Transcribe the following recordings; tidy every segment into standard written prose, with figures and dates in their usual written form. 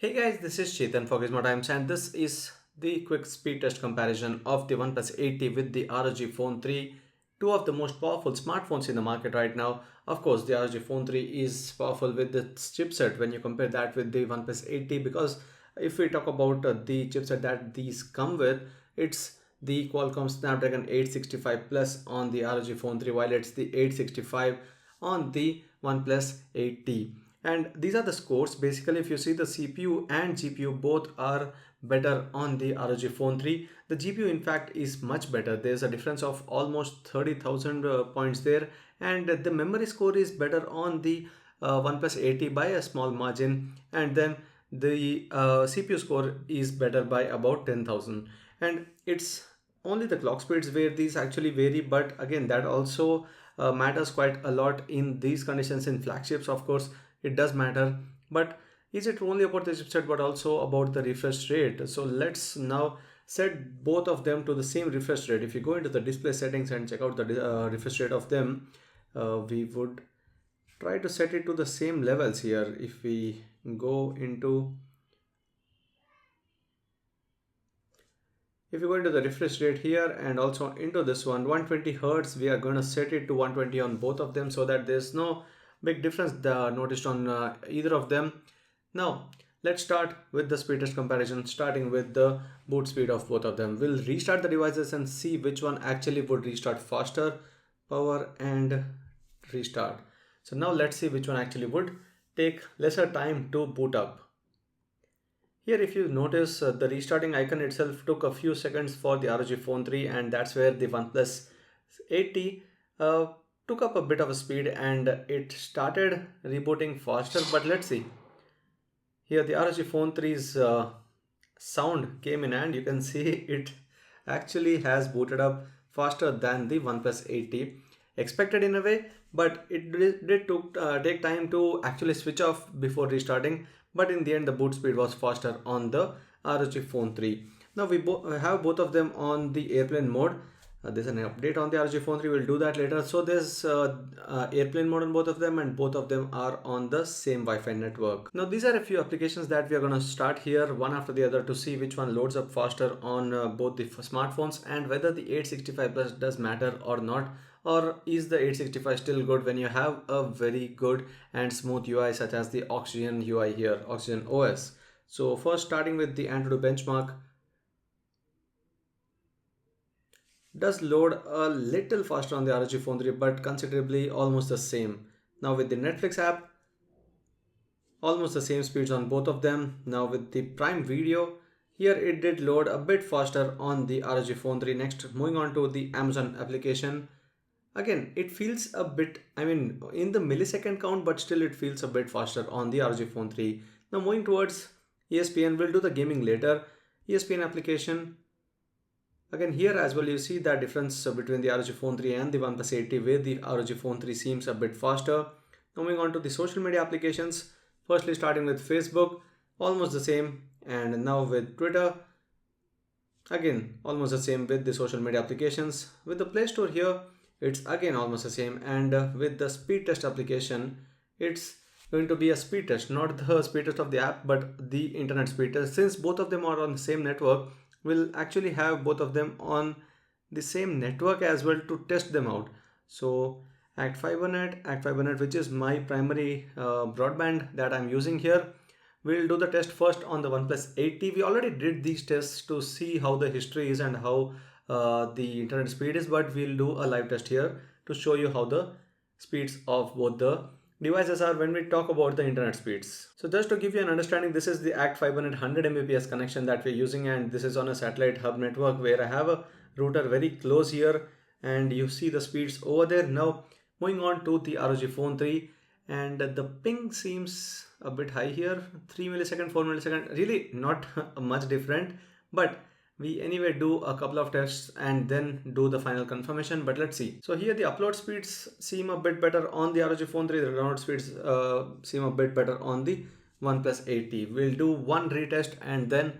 Hey guys, this is Chetan for Gizmo Times and this is the quick speed test comparison of the OnePlus 80 with the ROG Phone 3, two of the most powerful smartphones in the market right now. Of course, the ROG Phone 3 is powerful with the chipset when you compare that with the OnePlus 80 because if we talk about the chipset that these come with, it's the Qualcomm Snapdragon 865 Plus on the ROG Phone 3 while it's the 865 on the OnePlus 80. And these are the scores. Basically, if you see the CPU and GPU both are better on the ROG Phone 3. The GPU in fact is much better. There's a difference of almost 30,000 points there, and the memory score is better on the OnePlus 80 by a small margin, and then the CPU score is better by about 10,000. And it's only the clock speeds where these actually vary, but again that also matters quite a lot in these conditions. In flagships, of course, it does matter, but is it only about the chipset but also about the refresh rate? So let's now set both of them to the same refresh rate. If you go into the display settings and check out the refresh rate of them, we would try to set it to the same levels here. If we go into if you go into the refresh rate here and also into this one 120 hertz, we are going to set it to 120 on both of them so that there's no big difference noticed on either of them. Now let's start with the speed test comparison, starting with the boot speed of both of them. We'll restart the devices and see which one actually would restart faster. Power and restart. So now let's see which one actually would take lesser time to boot up. Here if you notice, the restarting icon itself took a few seconds for the ROG Phone 3, and that's where the OnePlus 80 took up a bit of a speed and it started rebooting faster. But let's see. Here the ROG Phone 3's sound came in and you can see it actually has booted up faster than the OnePlus 80. Expected in a way, but it did take time to actually switch off before restarting. But in the end, the boot speed was faster on the ROG Phone 3. Now we have both of them on the airplane mode. There's an update on the ROG Phone 3. We'll do that later. So there's airplane mode on both of them, and both of them are on the same Wi-Fi network. Now these are a few applications that we are going to start here one after the other to see which one loads up faster on both the smartphones and whether the 865 Plus does matter or not. Or is the 865 still good when you have a very good and smooth UI such as the Oxygen UI here, OxygenOS. So first, starting with the Antutu benchmark, does load a little faster on the ROG Phone 3 but considerably almost the same. Now with the Netflix app, almost the same speeds on both of them. Now with the Prime Video, here it did load a bit faster on the ROG Phone 3. Next, moving on to the Amazon application. Again, it feels a bit, in the millisecond count, but still it feels a bit faster on the ROG Phone 3. Now moving towards ESPN, we'll do the gaming later. ESPN application. Again, here as well, you see that difference between the ROG Phone 3 and the OnePlus 80, where the ROG Phone 3 seems a bit faster. Moving on to the social media applications. Firstly, starting with Facebook, almost the same. And now with Twitter, again, almost the same with the social media applications. With the Play Store here, it's again almost the same. And with the speed test application, it's going to be a speed test, not the speed test of the app, but the internet speed test. Since both of them are on the same network, we'll actually have both of them on the same network as well to test them out. So Act5net, which is my primary broadband that I'm using here, we'll do the test first on the OnePlus 80. We already did these tests to see how the history is and how the internet speed is, but we'll do a live test here to show you how the speeds of both the devices are when we talk about the internet speeds. So just to give you an understanding, this is the Act5net 100 Mbps connection that we're using, and this is on a satellite hub network where I have a router very close here and you see the speeds over there. Now moving on to the ROG Phone 3, and the ping seems a bit high here, 3 millisecond, 4 millisecond, really not much different, but we anyway do a couple of tests and then do the final confirmation. But let's see. So here the upload speeds seem a bit better on the ROG Phone 3. The download speeds seem a bit better on the OnePlus 80. We'll do one retest and then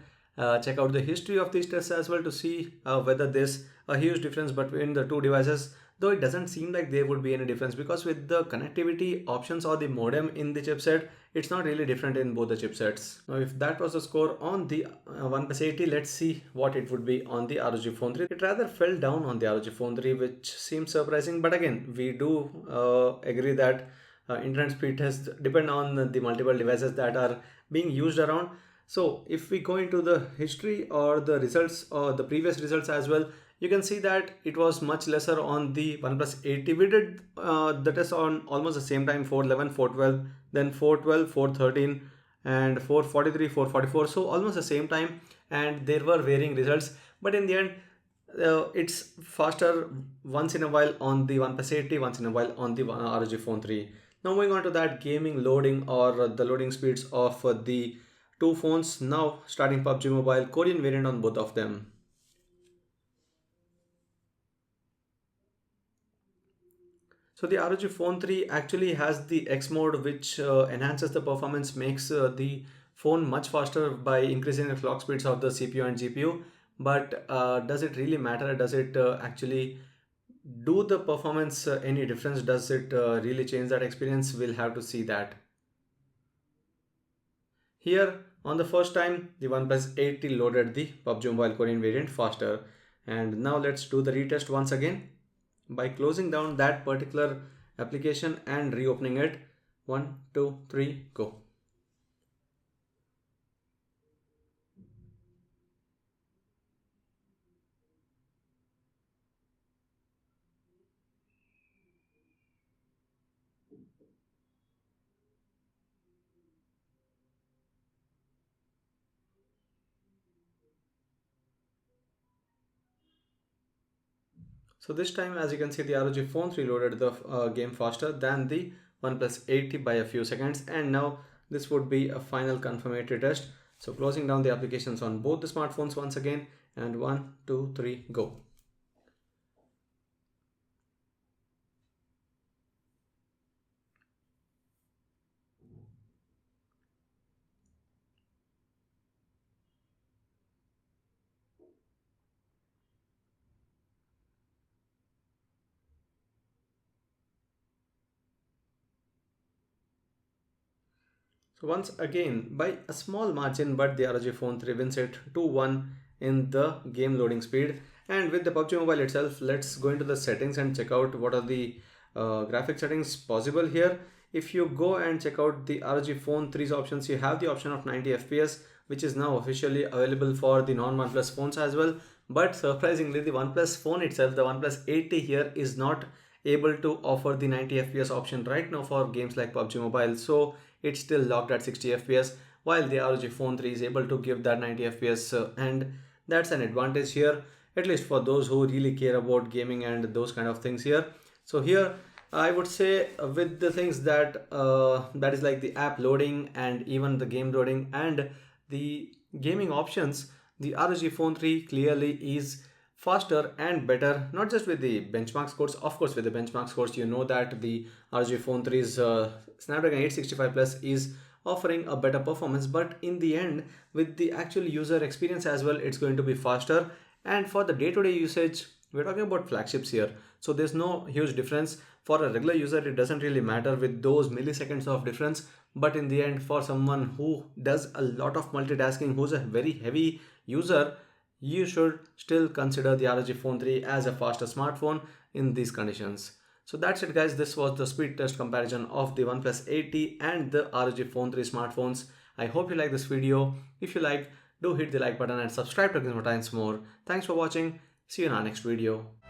check out the history of these tests as well to see whether there's a huge difference between the two devices. though it doesn't seem like there would be any difference because with the connectivity options or the modem in the chipset, it's not really different in both the chipsets. Now if that was the score on the OnePlus 80, let's see what it would be on the ROG Phone 3. It rather fell down on the ROG Phone 3, which seems surprising, but again we do agree that internet speed has depend on the multiple devices that are being used around. So if we go into the history or the results or the previous results as well, you can see that it was much lesser on the OnePlus 80. We did the test on almost the same time, 411, 412, then 412, 413 and 443, 444. So almost the same time, and there were varying results. But in the end, it's faster once in a while on the OnePlus 80, once in a while on the ROG Phone 3. Now moving on to that gaming loading or the loading speeds of the two phones. Now starting PUBG Mobile, Korean variant on both of them. So the ROG Phone 3 actually has the X mode, which enhances the performance, makes the phone much faster by increasing the clock speeds of the CPU and GPU. But does it really matter? Does it actually do the performance any difference? Does it really change that experience? We'll have to see that. Here on the first time, the OnePlus 80 loaded the PUBG Mobile Korean variant faster. And now let's do the retest once again by closing down that particular application and reopening it. 1, 2, 3, go. So this time, as you can see, the ROG Phone 3 loaded the game faster than the OnePlus 80 by a few seconds. And now this would be a final confirmatory test. So closing down the applications on both the smartphones once again, and 1, 2, 3, go. So once again, by a small margin, but the ROG Phone 3 wins it 2-1 in the game loading speed. And with the PUBG Mobile itself, let's go into the settings and check out what are the graphic settings possible here. If you go and check out the ROG Phone 3's options, you have the option of 90 FPS, which is now officially available for the non-OnePlus phones as well. But surprisingly, the OnePlus phone itself, the OnePlus 80 here, is not able to offer the 90 FPS option right now for games like PUBG Mobile. So it's still locked at 60 FPS, while the ROG Phone 3 is able to give that 90 FPS, and that's an advantage here, at least for those who really care about gaming and those kind of things here. So here I would say with the things that that is like the app loading and even the game loading and the gaming options, the ROG Phone 3 clearly is faster and better, not just with the benchmark scores. Of course, with the benchmark scores, you know that the ROG Phone 3's Snapdragon 865 Plus is offering a better performance, but in the end, with the actual user experience as well, it's going to be faster. And for the day-to-day usage, we're talking about flagships here, so there's no huge difference. For a regular user, it doesn't really matter with those milliseconds of difference, but in the end, for someone who does a lot of multitasking, who's a very heavy user, you should still consider the ROG Phone 3 as a faster smartphone in these conditions. So that's it guys, this was the speed test comparison of the OnePlus 80 and the ROG Phone 3 smartphones. I hope you like this video. If you like, do hit the like button and subscribe to Gizmo times more. Thanks for watching. See you in our next video.